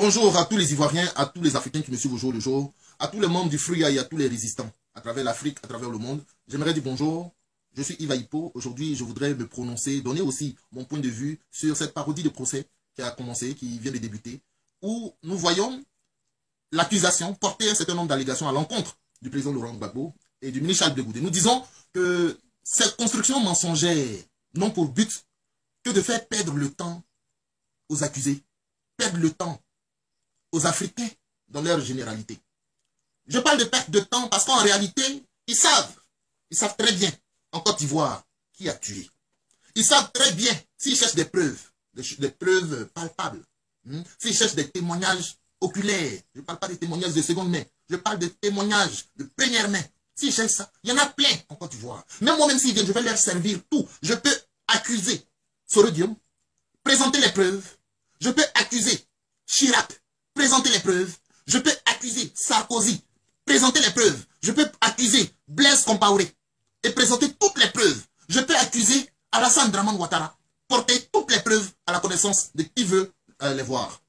Bonjour à tous les Ivoiriens, à tous les Africains qui me suivent au jour le jour, à tous les membres du FRUIA et à tous les résistants à travers l'Afrique, à travers le monde. J'aimerais dire bonjour. Je suis Yves Aipo. Aujourd'hui, je voudrais me prononcer, donner aussi mon point de vue sur cette parodie de procès qui a commencé, qui vient de débuter, où nous voyons l'accusation porter un certain nombre d'allégations à l'encontre du président Laurent Gbagbo et du ministre Charles Blé Goudé. Nous disons que cette construction mensongère n'ont pour but que de faire perdre le temps aux accusés, perdre le temps aux Africains dans leur généralité. Je parle de perte de temps parce qu'en réalité, ils savent très bien en Côte d'Ivoire qui a tué. Ils savent très bien s'ils cherchent des preuves palpables, s'ils cherchent des témoignages oculaires. Je ne parle pas des témoignages de seconde main, je parle de témoignages de première main. S'ils cherchent ça, il y en a plein en Côte d'Ivoire. Même moi-même s'ils viennent, je vais leur servir tout. Je peux accuser Soro Guillaume, présenter les preuves. Je peux accuser Chirac, présenter les preuves. Je peux accuser Sarkozy, présenter les preuves. Je peux accuser Blaise Compaoré et présenter toutes les preuves. Je peux accuser Alassane Dramane Ouattara, porter toutes les preuves à la connaissance de qui veut les voir.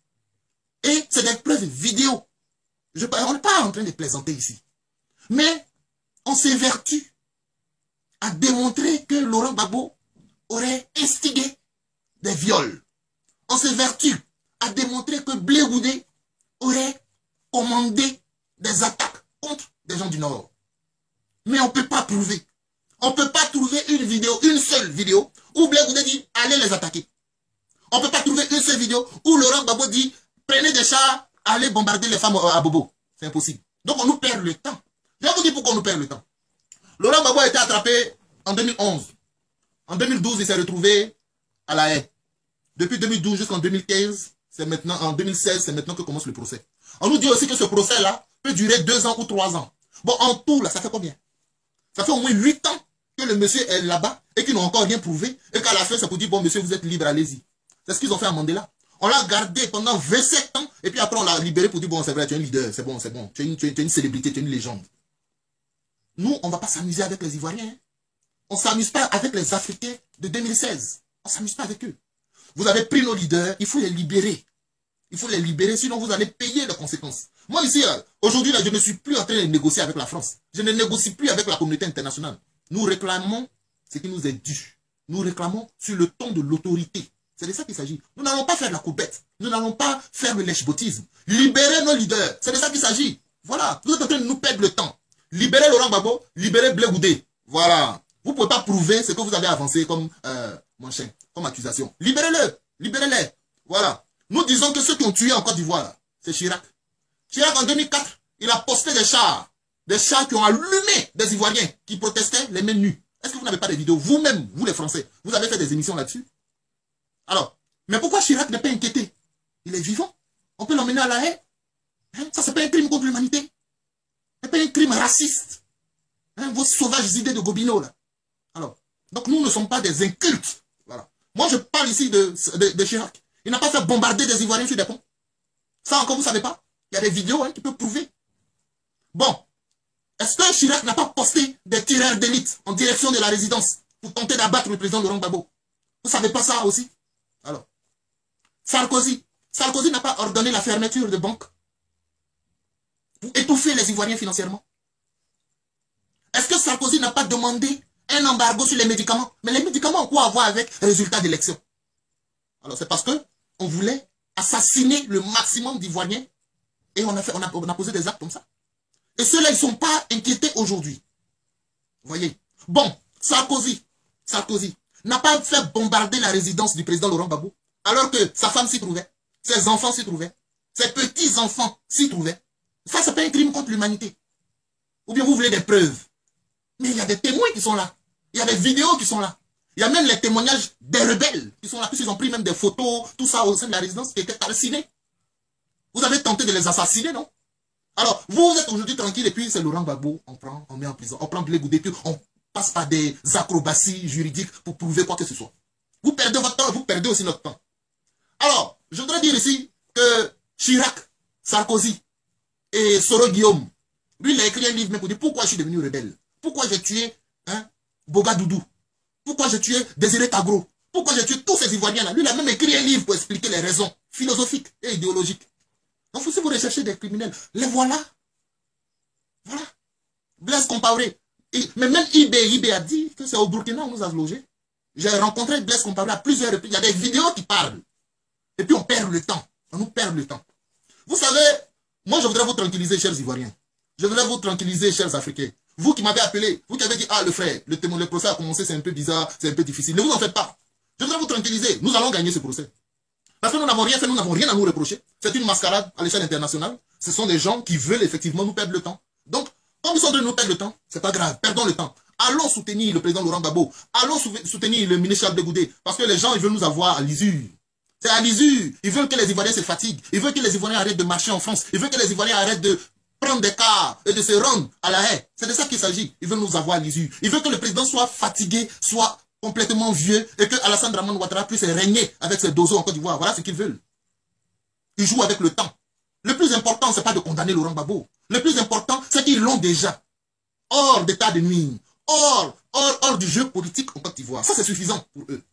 Et c'est des preuves vidéo. On n'est pas en train de plaisanter ici. Mais on s'évertue à démontrer que Laurent Gbagbo aurait instigé des viols. On s'évertue à démontrer que Blé Goudé aurait commandé des attaques contre des gens du Nord. Mais on ne peut pas prouver. On ne peut pas trouver une vidéo, une seule vidéo, où Blé Goudé dit allez les attaquer. On ne peut pas trouver une seule vidéo où Laurent Gbagbo dit prenez des chars, allez bombarder les femmes à Bobo. C'est impossible. Donc on nous perd le temps. Je vais vous dire pourquoi on nous perd le temps. Laurent Gbagbo a été attrapé en 2011. En 2012, il s'est retrouvé à La Haye. Depuis 2012 jusqu'en 2015, c'est maintenant, en 2016, c'est maintenant que commence le procès. On nous dit aussi que ce procès-là peut durer 2 ans ou 3 ans. Bon, en tout, là, ça fait combien? Ça fait au moins 8 ans que le monsieur est là-bas et qu'ils n'ont encore rien prouvé. Et qu'à la fin, c'est pour dire, bon, monsieur, vous êtes libre, allez-y. C'est ce qu'ils ont fait à Mandela. On l'a gardé pendant 27 ans et puis après, on l'a libéré pour dire, bon, c'est vrai, tu es un leader, c'est bon, c'est bon. Tu es une célébrité, tu es une légende. Nous, on ne va pas s'amuser avec les Ivoiriens. On ne s'amuse pas avec les Africains de 2016. On ne s'amuse pas avec eux. Vous avez pris nos leaders, il faut les libérer. Il faut les libérer, sinon vous allez payer les conséquences. Moi ici, aujourd'hui, je ne suis plus en train de négocier avec la France. Je ne négocie plus avec la communauté internationale. Nous réclamons ce qui nous est dû. Nous réclamons sur le ton de l'autorité. C'est de ça qu'il s'agit. Nous n'allons pas faire la coupette. Nous n'allons pas faire le lèche-boutisme. Libérez nos leaders. C'est de ça qu'il s'agit. Voilà. Vous êtes en train de nous perdre le temps. Libérez Laurent Gbagbo, libérez Blé Goudé. Voilà. Vous ne pouvez pas prouver ce que vous avez avancé comme comme accusation. Libérez-le. Libérez-les. Voilà. Nous disons que ceux qui ont tué en Côte d'Ivoire, c'est Chirac. Chirac, en 2004, il a posté des chars qui ont allumé des Ivoiriens qui protestaient les mains nues. Est-ce que vous n'avez pas de vidéos? Vous-même, vous les Français, vous avez fait des émissions là-dessus? Alors, mais pourquoi Chirac n'est pas inquiété? Il est vivant. On peut l'emmener à La Haye. Ça, c'est pas un crime contre l'humanité. C'est pas un crime raciste. Vos sauvages idées de Gobineau, là. Alors, donc nous ne sommes pas des incultes. Voilà. Moi, je parle ici de Chirac. Il n'a pas fait bombarder des Ivoiriens sur des ponts. Ça encore, vous ne savez pas? Il y a des vidéos qui peuvent prouver. Bon. Est-ce que Chirac n'a pas posté des tireurs d'élite en direction de la résidence pour tenter d'abattre le président Laurent Gbagbo? Vous ne savez pas ça aussi? Alors. Sarkozy n'a pas ordonné la fermeture de banques pour étouffer les Ivoiriens financièrement? Est-ce que Sarkozy n'a pas demandé un embargo sur les médicaments? Mais les médicaments ont quoi à voir avec les résultats d'élection? Alors c'est parce que on voulait assassiner le maximum d'Ivoiriens et on a posé des actes comme ça. Et ceux-là, ils ne sont pas inquiétés aujourd'hui. Vous voyez? Bon, Sarkozy n'a pas fait bombarder la résidence du président Laurent Gbagbo alors que sa femme s'y trouvait, ses enfants s'y trouvaient, ses petits-enfants s'y trouvaient. Ça, c'est pas un crime contre l'humanité. Ou bien vous voulez des preuves? Mais il y a des témoins qui sont là. Il y a des vidéos qui sont là. Il y a même les témoignages des rebelles qui sont là. Ils ont pris même des photos, tout ça au sein de la résidence qui était calcinée. Vous avez tenté de les assassiner, non? Alors, vous êtes aujourd'hui tranquille et puis c'est Laurent Gbagbo, on met en prison. On prend Blé Goudé, puis on passe par des acrobaties juridiques pour prouver quoi que ce soit. Vous perdez votre temps, vous perdez aussi notre temps. Alors, je voudrais dire ici que Chirac, Sarkozy et Soro Guillaume, lui, il a écrit un livre pour dire pourquoi je suis devenu rebelle. Pourquoi j'ai tué Boga Doudou. Pourquoi j'ai tué Désiré Tagro. Pourquoi j'ai tué tous ces Ivoiriens-là. Lui, il a même écrit un livre pour expliquer les raisons philosophiques et idéologiques. Donc, si vous recherchez des criminels, les voilà. Voilà. Blaise Compaoré. Mais même IB a dit que c'est au Burkina où on nous a logés. J'ai rencontré Blaise Compaoré à plusieurs reprises. Il y a des vidéos qui parlent. Et puis on perd le temps. On nous perd le temps. Vous savez, moi je voudrais vous tranquilliser, chers Ivoiriens. Je voudrais vous tranquilliser, chers Africains. Vous qui m'avez appelé, vous qui avez dit, ah le frère, le procès a commencé, c'est un peu bizarre, c'est un peu difficile. Ne vous en faites pas. Je voudrais vous tranquilliser. Nous allons gagner ce procès. Parce que nous n'avons rien fait, nous n'avons rien à nous reprocher. C'est une mascarade à l'échelle internationale. Ce sont des gens qui veulent effectivement nous perdre le temps. Donc, comme ils sont en train de nous perdre le temps, c'est pas grave, perdons le temps. Allons soutenir le président Laurent Gbagbo. Allons soutenir le ministre Charles de Goudet. Parce que les gens, ils veulent nous avoir à l'usure. C'est à l'usure. Ils veulent que les Ivoiriens se fatiguent. Ils veulent que les Ivoiriens arrêtent de marcher en France. Ils veulent que les Ivoiriens arrêtent de prendre des cars et de se rendre à la haie. C'est de ça qu'il s'agit. Ils veulent nous avoir à l'usure. Ils veulent que le président soit fatigué, soit complètement vieux et que Alassane Dramane Ouattara puisse régner avec ses dozos en Côte d'Ivoire. Voilà ce qu'ils veulent. Ils jouent avec le temps. Le plus important, c'est pas de condamner Laurent Gbagbo. Le plus important, c'est qu'ils l'ont déjà. Hors d'état de nuire. Hors du jeu politique en Côte d'Ivoire. Ça, c'est suffisant pour eux.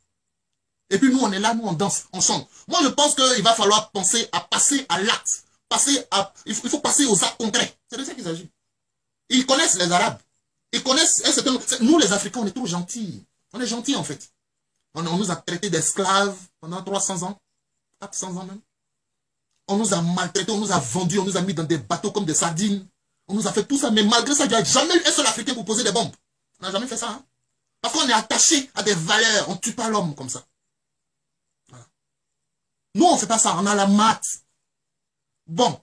Et puis nous, on est là, nous, on danse, on chante. Moi, je pense qu'il va falloir penser à passer à l'acte. Il faut passer aux actes concrets. C'est de ça qu'il s'agit. Ils connaissent les Arabes. Ils connaissent... Nous, les Africains, on est trop gentils. On est gentils, en fait. On nous a traités d'esclaves pendant 300 ans. 400 ans même. On nous a maltraités, on nous a vendus, on nous a mis dans des bateaux comme des sardines. On nous a fait tout ça, mais malgré ça, il n'y a jamais eu un seul Africain pour poser des bombes. On n'a jamais fait ça. Hein? Parce qu'on est attaché à des valeurs. On ne tue pas l'homme comme ça. Voilà. Nous, on ne fait pas ça. On a la maths. Bon.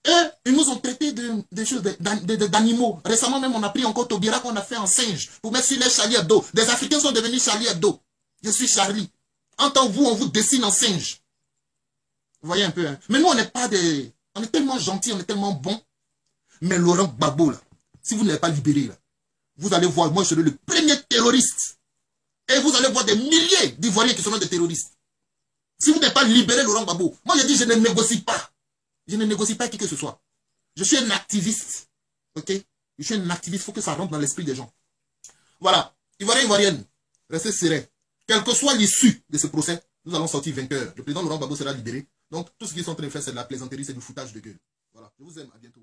Eux, ils nous ont traité de choses, d'animaux. Récemment même, on a pris encore Taubira qu'on a fait en singe pour mettre sur les Charlie Hebdo. Des Africains sont devenus Charlie Hebdo. Je suis Charlie. En tant que vous, on vous dessine en singe. Vous voyez un peu. Hein? Mais nous, on n'est pas des... On est tellement gentils, on est tellement bons. Mais Laurent Gbagbo, là, si vous ne l'avez pas libéré, là, vous allez voir, moi, je serai le premier terroriste. Et vous allez voir des milliers d'Ivoiriens qui seront des terroristes. Si vous n'avez pas libéré Laurent Gbagbo, moi, je dis, je ne négocie pas. Je ne négocie pas qui que ce soit. Je suis un activiste. Ok? Je suis un activiste. Il faut que ça rentre dans l'esprit des gens. Voilà. Ivoiriens, Ivoiriennes, restez sereins. Quelle que soit l'issue de ce procès, nous allons sortir vainqueurs. Le président Laurent Gbagbo sera libéré. Donc, tout ce qu'ils sont en train de faire, c'est de la plaisanterie, c'est du foutage de gueule. Voilà. Je vous aime. À bientôt.